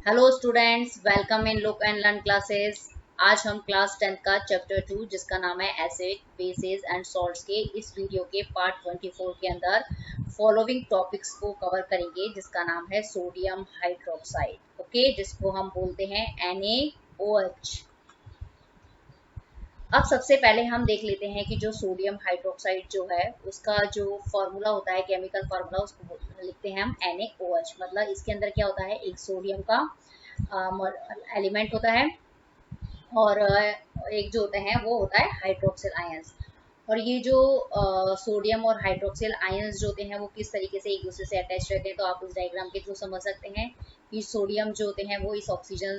Hello students, welcome in look and learn classes. आज हम class 10 का चैप्टर 2 जिसका नाम है एसिड बेसिस एंड सॉल्ट्स के इस वीडियो के पार्ट 24 के अंदर फॉलोइंग टॉपिक्स को कवर करेंगे जिसका नाम है सोडियम हाइड्रोक्साइड। ओके, जिसको हम बोलते हैं NaOH। अब सबसे पहले हम देख लेते हैं कि जो सोडियम हाइड्रोक्साइड जो है उसका जो फॉर्मूला होता है, केमिकल फार्मूला, उसको लिखते हैं हम NaOH। मतलब इसके अंदर क्या होता है, एक सोडियम का एलिमेंट होता है और एक जो होता है वो होता है हाइड्रोक्सिल आयंस। और ये जो सोडियम और हाइड्रोक्सिल आयंस जो होते हैं वो किस तरीके से एक दूसरे से अटैच रहते हैं, तो आप उस डायग्राम के थ्रू समझ सकते हैं कि सोडियम जो होते हैं वो इस ऑक्सीजन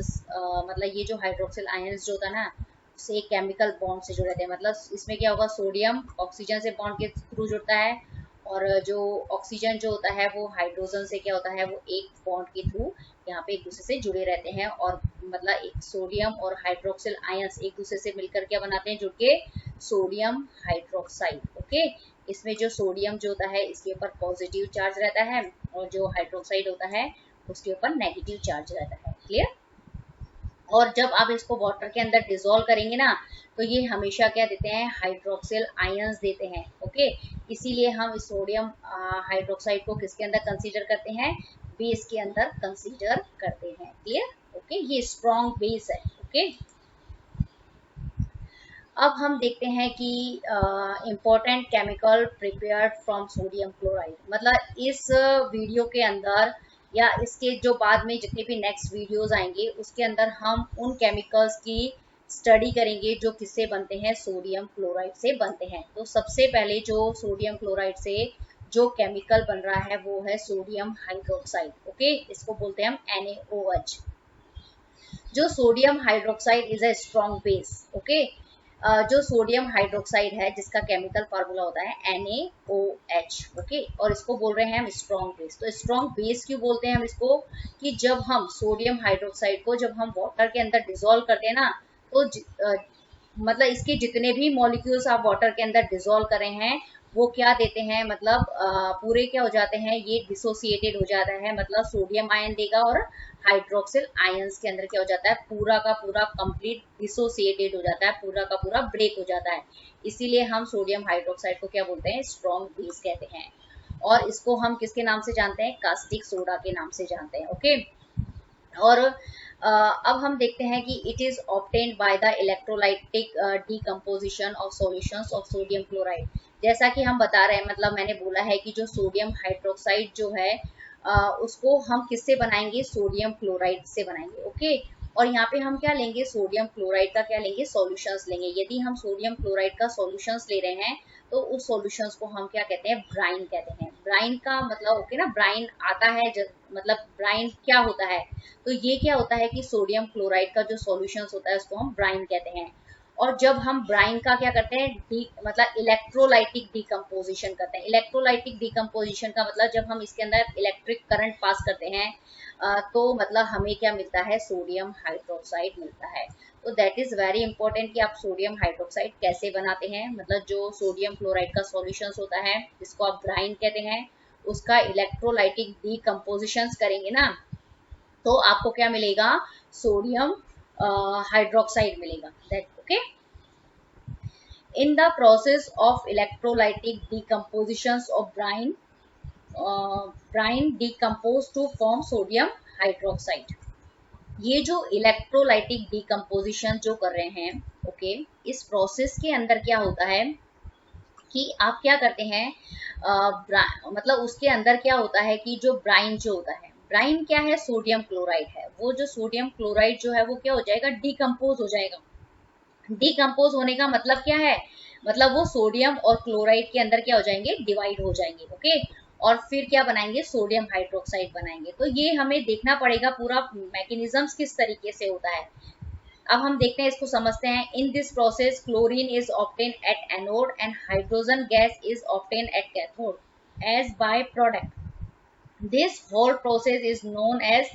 मतलब ये जो हाइड्रोक्सिल आयंस जो होता है ना से केमिकल बॉन्ड से जुड़े रहते हैं। मतलब इसमें क्या होगा, सोडियम ऑक्सीजन से बॉन्ड के थ्रू जुड़ता है और जो ऑक्सीजन जो होता है वो हाइड्रोजन से क्या होता है, वो एक बॉन्ड के थ्रू यहाँ पे एक दूसरे से जुड़े रहते हैं। और मतलब एक सोडियम और हाइड्रोक्सिल आयंस एक दूसरे से मिलकर क्या बनाते हैं, जुड़ के सोडियम हाइड्रोक्साइड। ओके, इसमें जो सोडियम जो होता है इसके ऊपर पॉजिटिव चार्ज रहता है और जो हाइड्रोक्साइड होता है उसके ऊपर नेगेटिव चार्ज रहता है। क्लियर? और जब आप इसको वाटर के अंदर डिसॉल्व करेंगे ना तो ये हमेशा क्या देते हैं, हाइड्रोक्सिल आयंस देते हैं। ओके, इसीलिए हम इस सोडियम हाइड्रोक्साइड को किसके अंदर कंसीडर करते हैं, बेस के अंदर कंसीडर करते हैं। क्लियर? ओके, ये स्ट्रॉन्ग बेस है। ओके, अब हम देखते हैं कि important chemical prepared from sodium chloride. मतलब इस वीडियो के अंदर या इसके जो बाद में जितने भी नेक्स्ट वीडियोस आएंगे उसके अंदर हम उन केमिकल्स की स्टडी करेंगे जो किससे बनते हैं, सोडियम क्लोराइड से बनते हैं। तो सबसे पहले जो सोडियम क्लोराइड से जो केमिकल बन रहा है वो है सोडियम हाइड्रोक्साइड। ओके, इसको बोलते हैं हम NaOH। जो sodium hydroxide is a strong base. Okay, जो सोडियम हाइड्रोक्साइड है जिसका केमिकल फार्मूला होता है NaOH। ओके, और इसको बोल रहे हैं हम स्ट्रॉन्ग बेस। तो स्ट्रॉन्ग बेस क्यों बोलते हैं हम इसको, कि जब हम सोडियम हाइड्रोक्साइड को जब हम वाटर के अंदर डिसॉल्व करते हैं ना तो मतलब इसके जितने भी मॉलिक्यूल्स आप वाटर के अंदर डिसॉल्व कर रहे हैं वो क्या देते हैं, मतलब पूरे क्या हो जाते हैं, ये डिसोसिएटेड हो जाता है। मतलब सोडियम आयन देगा और हाइड्रोक्सिल आयंस के अंदर क्या हो जाता है, पूरा का पूरा कंप्लीट डिसोसिएटेड हो जाता है, पूरा का पूरा ब्रेक हो जाता है। इसीलिए हम सोडियम हाइड्रोक्साइड को क्या बोलते हैं, स्ट्रॉन्ग बेस कहते हैं। और इसको हम किसके नाम से जानते हैं, कास्टिक सोडा के नाम से जानते हैं। ओके, और अब हम देखते हैं कि it is obtained by the electrolytic decomposition of solutions of sodium chloride. जैसा कि हम बता रहे हैं, मतलब मैंने बोला है कि जो सोडियम हाइड्रोक्साइड जो है उसको हम किससे बनाएंगे, सोडियम क्लोराइड से बनाएंगे। ओके, और यहाँ पे हम क्या लेंगे, सोडियम क्लोराइड का क्या लेंगे, सॉल्यूशंस लेंगे। यदि हम सोडियम क्लोराइड का सॉल्यूशंस ले रहे हैं तो उस सॉल्यूशंस को हम क्या कहते हैं, ब्राइन कहते हैं। ब्राइन का मतलब ओके ना, ब्राइन आता है मतलब ब्राइन क्या होता है, तो ये क्या होता है कि सोडियम क्लोराइड का जो सॉल्यूशंस होता है उसको हम ब्राइन कहते हैं। और जब हम ब्राइन का क्या करते हैं, मतलब इलेक्ट्रोलाइटिक डीकम्पोजिशन करते हैं। इलेक्ट्रोलाइटिक डीकम्पोजिशन का मतलब जब हम इसके अंदर इलेक्ट्रिक करंट पास करते हैं तो मतलब हमें क्या मिलता है, सोडियम हाइड्रोक्साइड मिलता है। तो दैट इज वेरी इंपॉर्टेंट कि आप सोडियम हाइड्रोक्साइड कैसे बनाते हैं। मतलब जो सोडियम क्लोराइड का सॉल्यूशन होता है जिसको आप ब्राइन कहते हैं, उसका इलेक्ट्रोलाइटिक डीकम्पोजिशन करेंगे ना तो आपको क्या मिलेगा, सोडियम हाइड्रोक्साइड मिलेगा। That okay, in the process of electrolytic decomposition of brine decompose to form sodium hydroxide। ये जो इलेक्ट्रोलाइटिक डिकम्पोजिशन जो कर रहे हैं, ओके, इस प्रोसेस के अंदर क्या होता है कि आप क्या करते हैं, मतलब उसके अंदर क्या होता है कि जो ब्राइन जो होता है, ब्राइन क्या है, सोडियम क्लोराइड है। वो जो सोडियम क्लोराइड जो है वो क्या हो जाएगा, डिकम्पोज हो जाएगा। डिकम्पोज होने का मतलब क्या है, मतलब वो सोडियम और क्लोराइड के अंदर क्या हो जाएंगे, डिवाइड हो जाएंगे। ओके, और फिर क्या बनाएंगे, सोडियम हाइड्रोक्साइड बनाएंगे। तो ये हमें देखना पड़ेगा पूरा मैकेनिज्म किस तरीके से होता है। अब हम देखते हैं, इसको समझते हैं। In this process chlorine is obtain at anode and hydrogen gas is obtain at cathode as by product. This whole process is known as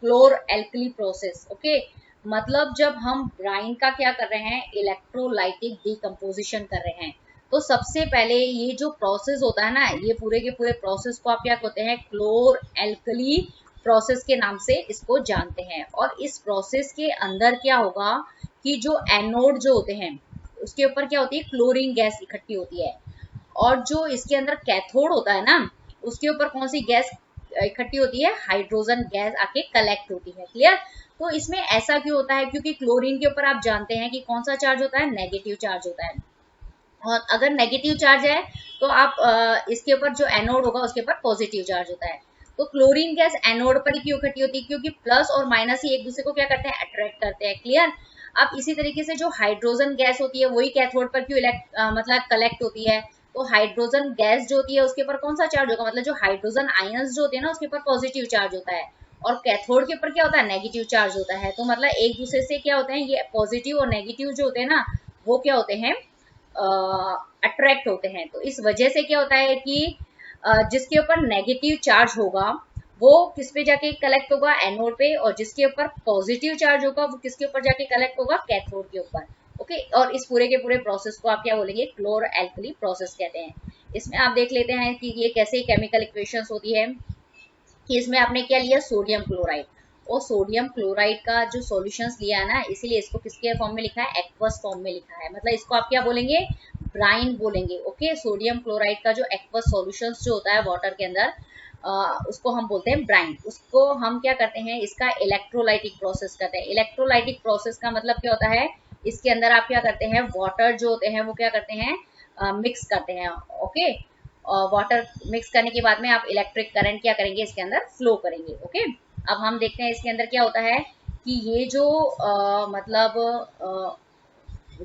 chlor alkali process. Okay, मतलब जब हम ब्राइन का क्या कर रहे हैं, इलेक्ट्रोलाइटिक डीकम्पोजिशन कर रहे हैं, तो सबसे पहले ये जो प्रोसेस होता है ना, ये पूरे के पूरे प्रोसेस को आप क्या कहते हैं, क्लोर एल्कली प्रोसेस के नाम से इसको जानते हैं। और इस प्रोसेस के अंदर क्या होगा कि जो एनोड जो होते हैं उसके ऊपर क्या होती है, क्लोरीन गैस इकट्ठी होती है, और जो इसके अंदर कैथोड होता है ना उसके ऊपर कौन सी गैस इकट्ठी होती है, हाइड्रोजन गैस आके कलेक्ट होती है। क्लियर। तो इसमें ऐसा क्यों होता है, क्योंकि क्लोरीन के ऊपर आप जानते हैं कि कौन सा चार्ज होता है, नेगेटिव चार्ज होता है। और अगर नेगेटिव चार्ज है तो आप इसके ऊपर जो एनोड होगा उसके ऊपर पॉजिटिव चार्ज होता है। तो क्लोरीन गैस एनोड पर ही क्यों इकट्ठी होती है, क्योंकि प्लस और माइनस ही एक दूसरे को क्या करते हैं, अट्रैक्ट करते हैं। क्लियर। अब इसी तरीके से जो हाइड्रोजन गैस होती है वही कैथोड पर क्यों मतलब कलेक्ट होती है। तो हाइड्रोजन गैस जो होती है उसके ऊपर कौन सा चार्ज होगा, मतलब जो हाइड्रोजन आयंस जो होते हैं ना उसके ऊपर पॉजिटिव चार्ज होता है, और कैथोड के ऊपर क्या होता है, नेगेटिव चार्ज होता है। तो मतलब एक दूसरे से क्या होते हैं, ये पॉजिटिव और नेगेटिव जो होते हैं ना वो क्या होते हैं, अट्रैक्ट होते हैं। तो इस वजह से क्या होता है कि जिसके ऊपर नेगेटिव चार्ज होगा वो किस पे जाके कलेक्ट होगा, एनोड पे, और जिसके ऊपर पॉजिटिव चार्ज होगा वो किसके ऊपर जाके कलेक्ट होगा, कैथोड के ऊपर। ओके। और इस पूरे के पूरे प्रोसेस को आप क्या बोलेंगे, क्लोर एल्कली प्रोसेस कहते हैं। इसमें आप देख लेते हैं कि ये कैसे केमिकल इक्वेशंस होती है, कि इसमें आपने क्या लिया, सोडियम क्लोराइड, और सोडियम क्लोराइड का जो सॉल्यूशंस लिया है ना इसीलिए इसको किसके फॉर्म में लिखा है, एक्वस फॉर्म में लिखा है। मतलब इसको आप क्या बोलेंगे, ब्राइन बोलेंगे। ओके। सोडियम क्लोराइड का जो एक्वस सॉल्यूशंस जो होता है वाटर के अंदर उसको हम बोलते हैं ब्राइन। उसको हम क्या करते हैं, इसका इलेक्ट्रोलाइटिक प्रोसेस करते हैं। इलेक्ट्रोलाइटिक प्रोसेस का मतलब क्या होता है, इसके अंदर आप क्या करते हैं, वाटर जो होते हैं वो क्या करते हैं, मिक्स करते हैं। ओके। वाटर मिक्स करने के बाद में आप इलेक्ट्रिक करंट क्या करेंगे, इसके अंदर फ्लो करेंगे। ओके। अब हम देखते हैं इसके अंदर क्या होता है कि ये जो मतलब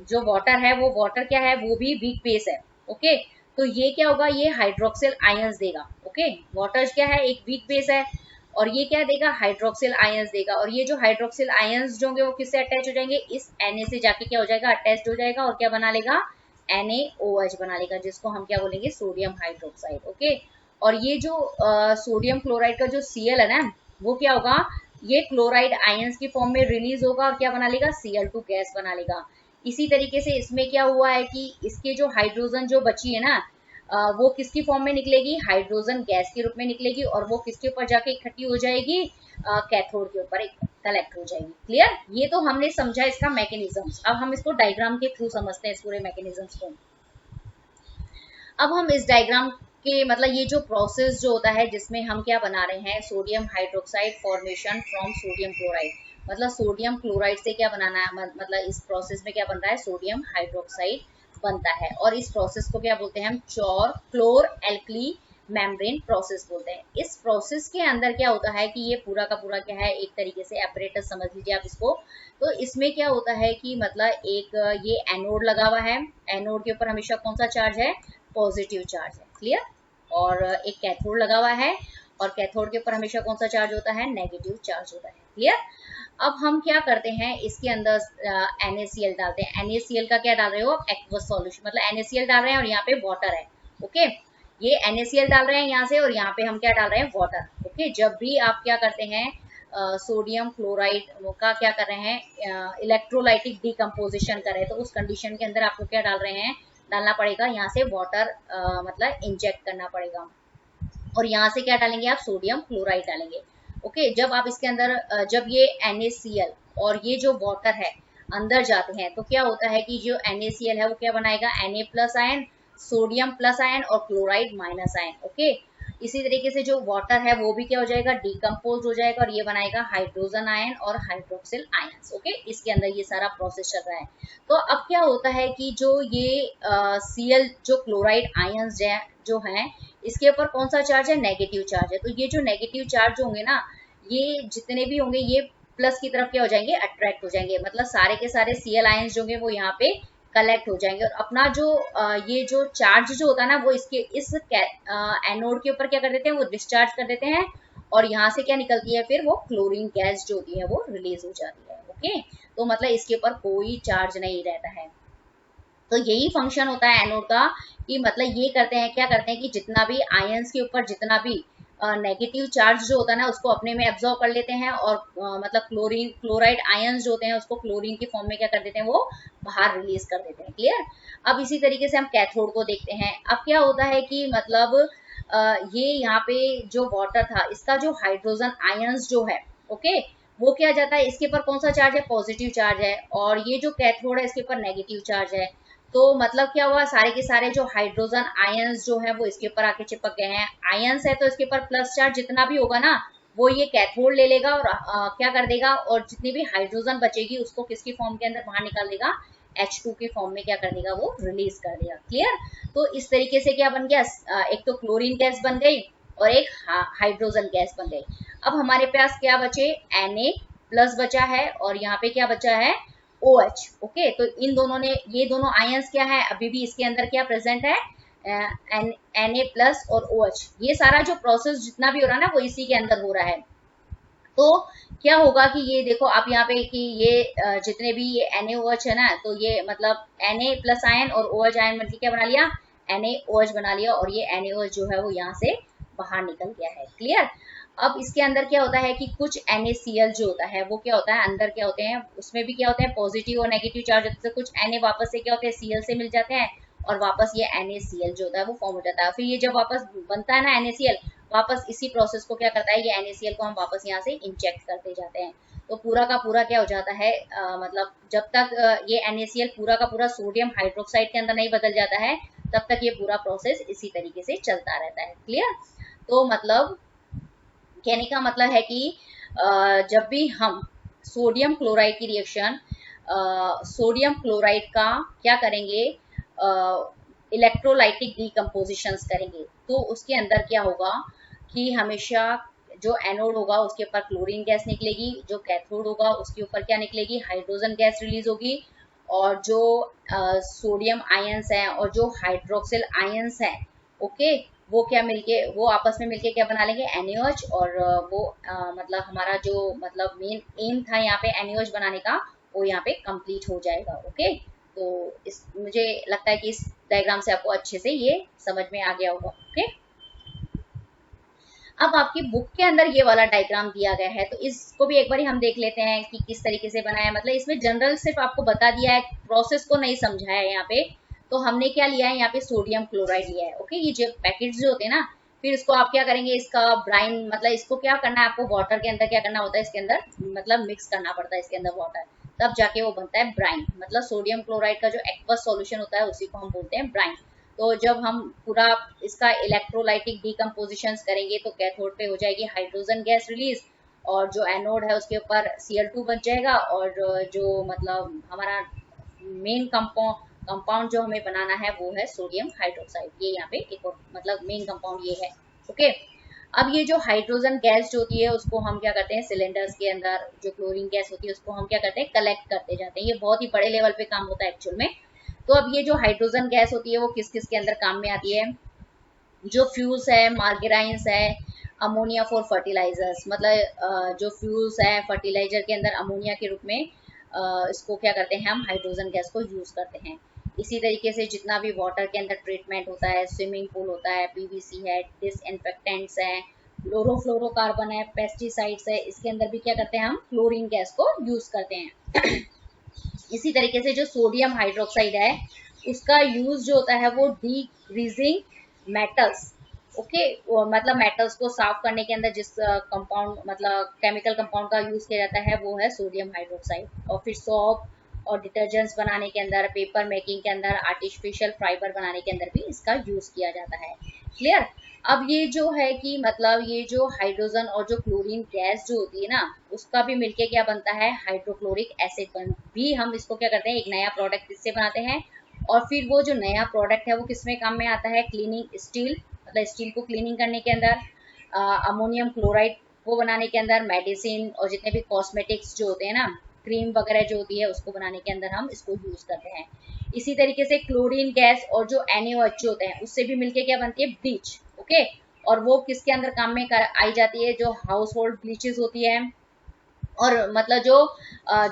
जो वाटर है वो वाटर क्या है, वो भी वीक बेस है। ओके। तो ये क्या होगा, ये हाइड्रोक्सिल आयंस देगा। ओके। वाटर क्या है, एक वीक बेस है, और ये क्या देगा, हाइड्रोक्सिल आयंस देगा। और ये जो हाइड्रोक्सिल आयंस जो होंगे वो किससे अटैच हो जाएंगे, इस Na से जाके क्या हो जाएगा, अटैच हो जाएगा, और क्या बना लेगा, NaOH बना लेगा, जिसको हम क्या बोलेंगे, सोडियम हाइड्रोक्साइड। ओके। और ये जो सोडियम क्लोराइड का जो Cl है ना वो क्या होगा, ये क्लोराइड आयंस की फॉर्म में रिलीज होगा और क्या बना लेगा, Cl2 गैस बना लेगा। इसी तरीके से इसमें क्या हुआ है कि इसके जो हाइड्रोजन जो बची है ना वो किसकी फॉर्म में निकलेगी, हाइड्रोजन गैस के रूप में निकलेगी, और वो किसके ऊपर जाके इकट्ठी हो जाएगी, कैथोड के ऊपर कलेक्ट हो जाएगी। क्लियर। ये तो हमने समझा इसका मैकेनिज्म। अब हम इसको डायग्राम के थ्रू समझते हैं इस पूरे मैकेनिज्म को। अब हम इस डायग्राम के मतलब ये जो प्रोसेस जो होता है जिसमें हम क्या बना रहे हैं, sodium hydroxide formation from sodium chloride, मतलब सोडियम क्लोराइड से क्या बनाना है, मतलब इस प्रोसेस में क्या बन रहा है, सोडियम हाइड्रोक्साइड बनता है। और इस प्रोसेस को क्या बोलते हैं हम, क्लोर एल्कली मेम्ब्रेन प्रोसेस बोलते हैं। इस प्रोसेस के अंदर क्या होता है कि ये पूरा का पूरा क्या है, एक तरीके से एपरेटस समझ लीजिए आप इसको। तो इसमें क्या होता है कि मतलब एक ये एनोड लगा हुआ है, एनोड के ऊपर हमेशा कौन सा चार्ज है, पॉजिटिव चार्ज है। क्लियर। और एक कैथोड लगा हुआ है, और कैथोड के ऊपर हमेशा कौन सा चार्ज होता है, नेगेटिव चार्ज होता है। क्लियर। अब हम क्या करते हैं, इसके अंदर NaCl डालते हैं। NaCl का क्या डाल रहे हो आप, एक्वस सॉल्यूशन, मतलब NaCl डाल रहे हैं और यहाँ पे वाटर है। ओके। ये NaCl डाल रहे हैं यहाँ से, और यहाँ पे हम क्या डाल रहे हैं, वाटर। ओके। जब भी आप क्या करते हैं, सोडियम क्लोराइड का क्या कर रहे हैं, इलेक्ट्रोलाइटिक डिकम्पोजिशन कर रहे हैं, तो उस कंडीशन के अंदर आपको क्या डाल रहे हैं, डालना पड़ेगा यहाँ से वाटर, मतलब इंजेक्ट करना पड़ेगा, और यहाँ से क्या डालेंगे आप, सोडियम क्लोराइड डालेंगे। ओके। जब आप इसके अंदर जब ये NaCl और ये जो वाटर है अंदर जाते हैं तो क्या होता है कि जो NaCl है वो क्या बनाएगा, Na plus ion, sodium plus ion, और क्लोराइड माइनस आयन। ओके। इसी तरीके से जो वाटर है वो भी क्या हो जाएगा, डिकम्पोज हो जाएगा, और ये बनाएगा हाइड्रोजन आयन और हाइड्रोक्सिल आयंस। ओके। इसके अंदर ये सारा प्रोसेस चल रहा है। तो अब क्या होता है कि जो ये Cl जो क्लोराइड आयंस जो है इसके ऊपर कौन सा चार्ज है, नेगेटिव चार्ज है। तो ये जो नेगेटिव चार्ज होंगे ना, ये जितने भी होंगे ये प्लस की तरफ क्या हो जाएंगे, अट्रैक्ट हो जाएंगे, मतलब सारे के सारे Cl आयंस जो होंगे वो यहाँ पे कलेक्ट हो जाएंगे, और अपना जो ये जो चार्ज जो होता है ना वो इसके इस एनोड के ऊपर क्या कर देते हैं, वो डिस्चार्ज कर देते हैं, और यहाँ से क्या निकलती है, फिर वो क्लोरीन गैस जो होती है वो रिलीज हो जाती है। ओके। तो मतलब इसके ऊपर कोई चार्ज नहीं रहता है। तो यही फंक्शन होता है एनोड का, कि मतलब ये करते हैं, क्या करते हैं कि जितना भी आयंस के ऊपर जितना भी नेगेटिव चार्ज जो होता है ना उसको अपने में एब्जॉर्ब कर लेते हैं, और मतलब क्लोराइड आयंस जो होते हैं उसको क्लोरीन की फॉर्म में क्या कर देते हैं, वो बाहर रिलीज कर देते हैं। क्लियर। अब इसी तरीके से हम कैथोड को देखते हैं। अब क्या होता है कि मतलब ये यहाँ पे जो वाटर था इसका जो हाइड्रोजन आयंस जो है, ओके, वो क्या जाता है, इसके ऊपर कौन सा चार्ज है, पॉजिटिव चार्ज है, और ये जो कैथोड है इसके ऊपर नेगेटिव चार्ज है। तो मतलब क्या हुआ, सारे के सारे जो हाइड्रोजन आयंस जो है वो इसके ऊपर आके चिपक गए हैं। आयंस है तो इसके ऊपर प्लस चार्ज जितना भी होगा ना वो ये कैथोड ले लेगा और क्या कर देगा, और जितनी भी हाइड्रोजन बचेगी उसको किसकी फॉर्म के अंदर बाहर निकाल देगा, H2 के फॉर्म में क्या कर देगा, वो रिलीज कर देगा। क्लियर। तो इस तरीके से क्या बन गया, एक तो क्लोरीन गैस बन गई और एक हाइड्रोजन गैस बन गई। अब हमारे पास क्या बचे, Na+ बचा है और यहाँ पे क्या बचा है, OH। ओके, तो इन दोनों ने, ये दोनों आयंस क्या है, अभी भी इसके अंदर क्या प्रेजेंट है, Na+ और OH। ये सारा जो प्रोसेस जितना भी हो रहा है ना वो इसी के अंदर हो रहा है। तो क्या होगा कि ये देखो आप यहाँ पे कि ये जितने भी ये NaOH है ना, तो ये मतलब Na+ आयन और OH आयन मिलकर क्या बना लिया, NaOH बना लिया, और ये NaOH जो है वो यहाँ से बाहर निकल गया है। क्लियर। अब इसके अंदर क्या होता है कि कुछ NaCl जो होता है वो क्या होता है, अंदर क्या होते हैं, उसमें भी क्या होता है, पॉजिटिव और नेगेटिव चार्ज होते हैं। कुछ Na वापस से क्या होते हैं, Cl से मिल जाते हैं और वापस ये NaCl जो होता है वो फॉर्म हो जाता है। फिर ये जब वापस बनता है ना NaCl, वापस इसी प्रोसेस को क्या करता है, ये NaCl को हम वापस यहाँ से इंजेक्ट करते जाते हैं। तो पूरा का पूरा क्या हो जाता है, मतलब जब तक ये NaCl पूरा का पूरा सोडियम हाइड्रोक्साइड के अंदर नहीं बदल जाता है तब तक ये पूरा प्रोसेस इसी तरीके से चलता रहता है। क्लियर। तो मतलब कहने का मतलब है कि जब भी हम सोडियम क्लोराइड की रिएक्शन, सोडियम क्लोराइड का क्या करेंगे, इलेक्ट्रोलाइटिक डिकम्पोजिशंस करेंगे, तो उसके अंदर क्या होगा कि हमेशा जो एनोड होगा उसके ऊपर क्लोरीन गैस निकलेगी, जो कैथोड होगा उसके ऊपर क्या निकलेगी, हाइड्रोजन गैस रिलीज होगी, और जो सोडियम आयंस हैं और जो हाइड्रोक्सिल आयंस हैं, ओके, वो क्या मिलके, वो आपस में मिलके क्या बना लेंगे, NaOH, और वो मतलब हमारा जो मतलब मेन एम था यहाँ पे NaOH बनाने का, वो यहाँ पे कंप्लीट हो जाएगा। ओके, तो इस मुझे लगता है कि इस डायग्राम से आपको अच्छे से ये समझ में आ गया होगा। ओके, अब आपकी बुक के अंदर ये वाला डायग्राम दिया गया है, तो इसको भी एक बार हम देख लेते हैं कि किस तरीके से बनाया है। मतलब इसमें जनरल सिर्फ आपको बता दिया है, प्रोसेस को नहीं समझाया है यहाँ पे। तो हमने क्या लिया है, यहाँ पे सोडियम क्लोराइड लिया है। ओके, ये जो पैकेट्स जो होते हैं ना, फिर इसको आप क्या करेंगे, इसका ब्राइन मतलब इसको क्या करना है, आपको वाटर के अंदर क्या करना होता है, इसके अंदर मतलब मिक्स करना पड़ता है इसके अंदर वाटर, तब जाके वो बनता है ब्राइन। मतलब सोडियम क्लोराइड का जो एक्वस सॉल्यूशन होता है उसी को हम बोलते हैं ब्राइन। तो जब हम पूरा इसका इलेक्ट्रोलाइटिक डिकम्पोजिशन करेंगे तो कैथोड पे हो जाएगी हाइड्रोजन गैस रिलीज, और जो एनोड है उसके ऊपर Cl2 बच जाएगा, और जो मतलब हमारा मेन कंपाउंड जो हमें बनाना है वो है सोडियम हाइड्रोक्साइड। ये यहाँ पे एक और मतलब मेन कंपाउंड ये है। ओके, अब ये जो हाइड्रोजन गैस जो होती है उसको हम क्या करते हैं, सिलेंडर्स के अंदर जो क्लोरीन गैस होती है उसको हम क्या करते हैं, कलेक्ट करते जाते हैं। ये बहुत ही बड़े लेवल पे काम होता है एक्चुअल में। तो अब ये जो हाइड्रोजन गैस होती है वो किस किस के अंदर काम में आती है, जो फ्यूल्स है, मार्गेराइंस है, अमोनिया फॉर फर्टिलाइजर्स, मतलब जो फ्यूल्स है फर्टिलाइजर के अंदर अमोनिया के रूप में इसको क्या करते हैं, हम हाइड्रोजन गैस को यूज करते हैं। इसी तरीके से जितना भी वाटर के अंदर ट्रीटमेंट होता है, स्विमिंग पूल होता है, PVC है, डिसइंफेक्टेंट्स है, क्लोरोफ्लोरोकार्बन है, पेस्टिसाइड्स है, इसके अंदर भी क्या करते हैं, हम क्लोरीन गैस को यूज करते हैं। इसी तरीके से जो सोडियम हाइड्रोक्साइड है उसका यूज जो होता है वो डीग्रीजिंग मेटल्स, ओके, मतलब मेटल्स को साफ करने के अंदर जिस कंपाउंड मतलब केमिकल कंपाउंड का यूज किया जाता है वो है सोडियम हाइड्रोक्साइड। और फिर सॉप और डिटर्जेंट्स बनाने के अंदर, पेपर मेकिंग के अंदर, आर्टिफिशियल फाइबर बनाने के अंदर भी इसका यूज किया जाता है। क्लियर। अब ये जो है कि मतलब ये जो हाइड्रोजन और जो क्लोरीन गैस जो होती है ना उसका भी मिलके क्या बनता है, हाइड्रोक्लोरिक एसिड बन भी हम इसको क्या करते हैं, एक नया प्रोडक्ट इससे बनाते हैं। और फिर वो जो नया प्रोडक्ट है वो किसमें काम में आता है, क्लीनिंग स्टील, मतलब स्टील को क्लीनिंग करने के अंदर, अमोनियम क्लोराइड वो बनाने के अंदर, मेडिसिन और जितने भी कॉस्मेटिक्स जो होते हैं ना, क्रीम वगैरह जो होती है उसको बनाने के अंदर हम इसको यूज करते हैं। इसी तरीके से क्लोरीन गैस और जो NaOH होते हैं उससे भी मिलके क्या बनती है, ब्लीच। ओके, और वो किसके अंदर काम में आई जाती है, जो हाउस होल्ड ब्लीचेस होती है, और मतलब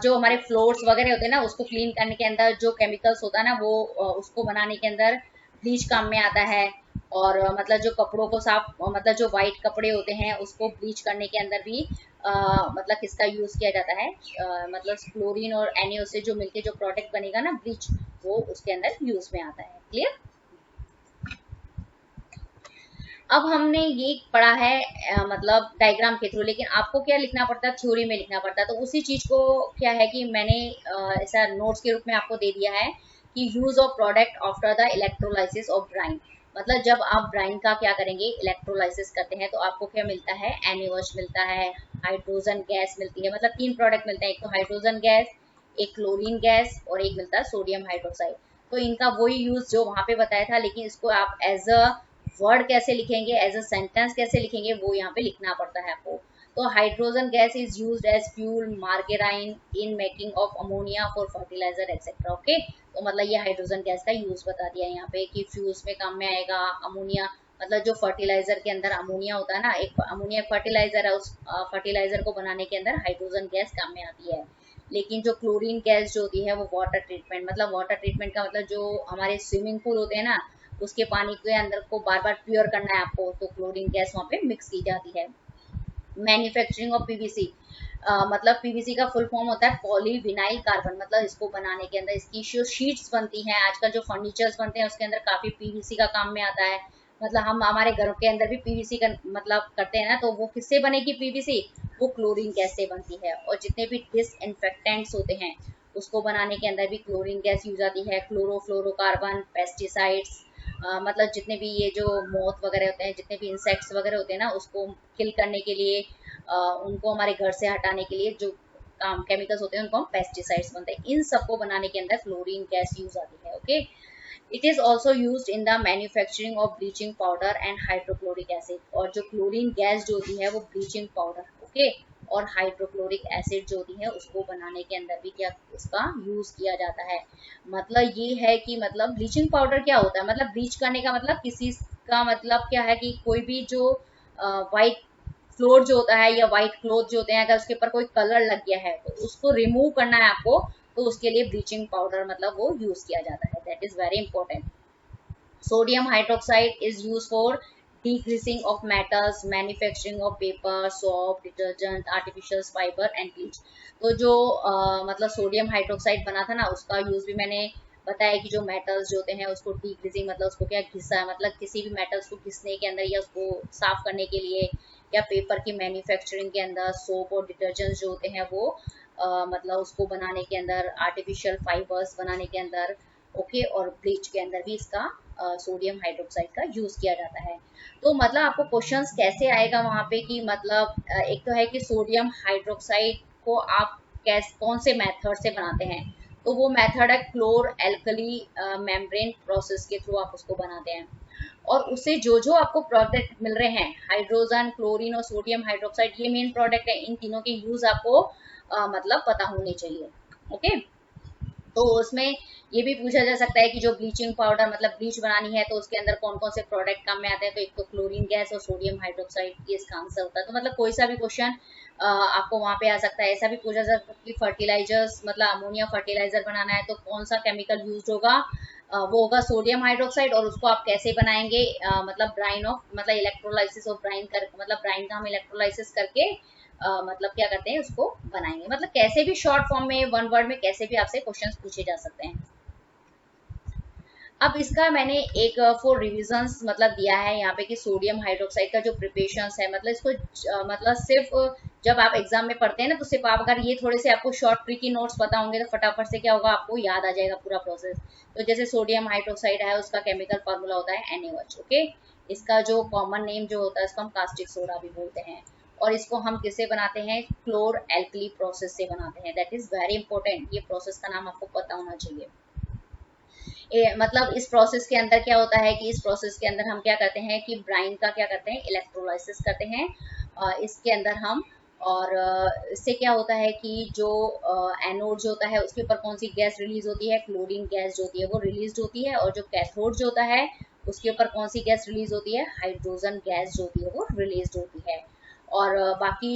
जो हमारे फ्लोर्स वगैरह होते हैं ना उसको क्लीन करने के अंदर जो केमिकल्स होता है ना वो उसको बनाने के अंदर ब्लीच काम में आता है। और मतलब जो कपड़ों को साफ मतलब जो वाइट कपड़े होते हैं उसको ब्लीच करने के अंदर भी मतलब किसका यूज किया जाता है, मतलब क्लोरीन और NaOH से जो मिलके जो प्रोडक्ट बनेगा ना ब्लीच, वो उसके अंदर यूज में आता है। क्लियर। अब हमने ये पढ़ा है मतलब डायग्राम के थ्रू, लेकिन आपको क्या लिखना पड़ता है, थ्योरी में लिखना पड़ता है। तो उसी चीज को क्या है कि मैंने ऐसा नोट्स के रूप में आपको दे दिया है कि use of product after the electrolysis of Bryan. मतलब जब आप ब्राइन का क्या करेंगे, इलेक्ट्रोलाइसिस करते हैं, तो आपको क्या मिलता है, NaOH मिलता है, हाइड्रोजन गैस मिलती है। मतलब 3 प्रोडक्ट मिलते हैं, एक तो हाइड्रोजन गैस, एक क्लोरीन गैस और एक मिलता है सोडियम हाइड्रोक्साइड। तो इनका वही यूज जो वहां पे बताया था, लेकिन इसको आप एज अ वर्ड कैसे लिखेंगे, एज अ सेंटेंस कैसे लिखेंगे, वो यहाँ पे लिखना पड़ता है आपको। तो hydrogen gas is used as fuel margarine in making of ammonia for fertiliser etcetera. Okay, तो मतलब ये हाइड्रोजन गैस का यूज बता दिया यहाँ पे कि फ्यूल्स में काम में आएगा। अमोनिया मतलब जो फर्टिलाइजर के अंदर अमोनिया होता है ना, एक अमोनिया फर्टिलाइजर है, उस फर्टिलाइजर को बनाने के अंदर हाइड्रोजन गैस काम में आती है। लेकिन जो क्लोरीन गैस जो होती है वो वाटर ट्रीटमेंट, मतलब वाटर ट्रीटमेंट का मतलब जो हमारे स्विमिंग पूल होते हैं ना, उसके पानी के अंदर को बार बार प्योर करना है आपको, तो क्लोरीन गैस वहाँ पे मिक्स की जाती है। मैन्युफैक्चरिंग ऑफ PVC, मतलब PVC का फुल फॉर्म होता है पॉलीविनाइल कार्बन। मतलब इसको बनाने के अंदर इसकी जो शीट्स बनती हैं, आजकल जो फर्नीचर्स बनते हैं उसके अंदर काफी PVC का काम में आता है। मतलब हम हमारे घरों के अंदर भी PVC का मतलब करते हैं ना, तो वो किससे बनेगी PVC, वो क्लोरीन गैस से बनती है। और जितने भी डिसइंफेक्टेंट्स होते हैं उसको बनाने के अंदर भी क्लोरीन गैस यूज आती है। क्लोरोफ्लोरोकार्बन, पेस्टिसाइड्स, मतलब जितने भी ये जो मोथ वगैरह होते हैं, जितने भी इंसेक्ट्स वगैरह होते हैं ना, उसको किल करने के लिए, उनको हमारे घर से हटाने के लिए जो काम केमिकल्स होते हैं उनको हम पेस्टिसाइड्स बनते हैं। इन सबको बनाने के अंदर क्लोरीन गैस यूज आती है। Okay, it is also use in the manufacturing of bleaching powder and hydrochloric acid. और जो क्लोरीन गैस जो होती है वो ब्लीचिंग पाउडर, ओके, और हाइड्रोक्लोरिक एसिड जो होती है उसको बनाने के अंदर भी क्या उसका यूज किया जाता है। मतलब ये है कि मतलब ब्लीचिंग पाउडर क्या होता है, मतलब ब्लीच करने का मतलब किसी का मतलब क्या है कि कोई भी जो वाइट फ्लोर जो होता है या व्हाइट क्लोथ जो होते हैं, अगर उसके ऊपर कोई कलर लग गया है तो उसको रिमूव करना है आपको, तो उसके लिए ब्लीचिंग पाउडर मतलब वो यूज किया जाता है। That is very important. Sodium hydroxide is use for decreasing of metals, manufacturing of paper, soap, detergent, artificial fiber and bleach। तो जो मतलब सोडियम हाइड्रोक्साइड बना था ना, उसका यूज भी मैंने बताया कि जो मेटल्स जो होते हैं उसको डिक्रीजिंग मतलब उसको क्या घिसा है, मतलब किसी भी मेटल्स को घिसने के अंदर या उसको साफ करने के लिए, या पेपर की मैन्युफैक्चरिंग के अंदर सोप और डिटर्जेंट जो होते हैं वो मतलब उसको बनाने के अंदर, आर्टिफिशियल फाइबर्स बनाने के अंदर, ओके, और ब्लीच के अंदर भी इसका सोडियम हाइड्रोक्साइड का यूज किया जाता है। तो मतलब आपको क्वेश्चंस कैसे आएगा वहां पे कि मतलब एक तो है कि सोडियम हाइड्रोक्साइड को आप कौन से मेथड से बनाते हैं, तो वो मेथड है क्लोर एल्कली मेम्ब्रेन प्रोसेस के थ्रू आप उसको बनाते हैं। और उससे जो जो आपको प्रोडक्ट मिल रहे हैं, हाइड्रोजन, क्लोरीन और सोडियम हाइड्रोक्साइड, ये मेन प्रोडक्ट है, इन तीनों के यूज आपको मतलब पता होने चाहिए। ओके, तो उसमें ये भी पूछा जा सकता है कि जो ब्लीचिंग पाउडर मतलब ब्लीच बनानी है तो उसके अंदर कौन कौन से प्रोडक्ट काम में आते हैं, तो एक तो क्लोरीन गैस और सोडियम हाइड्रोक्साइड, ये इसका आंसर होता है। तो मतलब कोई सा भी क्वेश्चन आपको वहां पे आ सकता है। ऐसा भी पूछा जा सकता है कि फर्टिलाइजर्स मतलब अमोनिया फर्टिलाइजर बनाना है तो कौन सा केमिकल यूज होगा, वो होगा सोडियम हाइड्रोक्साइड। और उसको आप कैसे बनाएंगे, मतलब ब्राइन ऑफ मतलब इलेक्ट्रोलाइसिस ऑफ ब्राइन कर, मतलब ब्राइन का हम इलेक्ट्रोलाइसिस करके मतलब क्या करते हैं उसको बनाएंगे। मतलब कैसे भी शॉर्ट फॉर्म में, वन वर्ड में कैसे भी आपसे क्वेश्चंस पूछे जा सकते हैं। अब इसका मैंने एक फॉर रिविजन्स मतलब दिया है यहाँ पे कि सोडियम हाइड्रोक्साइड का जो प्रिपरेशंस है, मतलब इसको मतलब सिर्फ जब आप एग्जाम में पढ़ते हैं ना, तो सिर्फ आप अगर ये थोड़े से आपको शॉर्ट ट्रिकी नोट्स पता होंगे तो फटाफट से क्या होगा, आपको याद आ जाएगा पूरा प्रोसेस। तो जैसे सोडियम हाइड्रोक्साइड है, उसका केमिकल फॉर्मूला होता है NaOH। ओके, इसका जो कॉमन नेम जो होता है इसको हम कास्टिक सोडा भी बोलते हैं। और इसको हम किससे बनाते हैं, क्लोर एल्कली प्रोसेस से बनाते हैं। दैट इज वेरी इंपॉर्टेंट, ये प्रोसेस का नाम आपको पता होना चाहिए। मतलब इस प्रोसेस के अंदर क्या होता है कि इस प्रोसेस के अंदर हम क्या करते हैं कि ब्राइन का क्या करते हैं, इलेक्ट्रोलाइसिस करते हैं इसके अंदर हम। और इससे क्या होता है कि जो एनोड जो होता है उसके ऊपर कौन सी गैस रिलीज होती है, क्लोरीन गैस जो होती है वो रिलीज होती है। और जो कैथोड जो होता है उसके ऊपर कौन सी गैस रिलीज होती है, हाइड्रोजन गैस जो होती है वो रिलीज होती है। और बाकी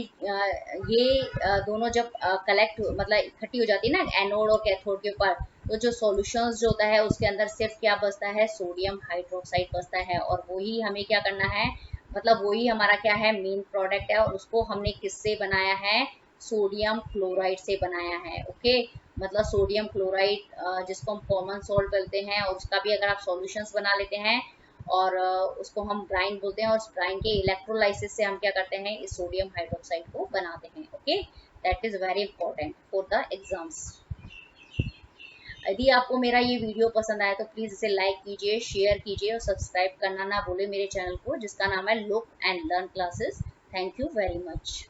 ये दोनों जब कलेक्ट मतलब इकट्ठी हो जाती है ना एनोड और कैथोड के ऊपर, तो जो सॉल्यूशंस जो होता है उसके अंदर सिर्फ क्या बचता है, सोडियम हाइड्रोक्साइड बचता है। और वही हमें क्या करना है, मतलब वही हमारा क्या है, मेन प्रोडक्ट है। और उसको हमने किससे बनाया है, सोडियम क्लोराइड से बनाया है। ओके, मतलब सोडियम क्लोराइड जिसको हम कॉमन सॉल्ट बोलते हैं, और उसका भी अगर आप सॉल्यूशंस बना लेते हैं और उसको हम ब्राइन बोलते हैं, और उस ब्राइन के इलेक्ट्रोलाइसिस से हम क्या करते हैं, इस सोडियम हाइड्रोक्साइड को बनाते हैं। Okay, that is very important for the exams. यदि आपको मेरा ये वीडियो पसंद आया तो प्लीज़ इसे लाइक कीजिए, शेयर कीजिए और सब्सक्राइब करना ना भूलें मेरे चैनल को, जिसका नाम है look and learn classes. Thank you very much.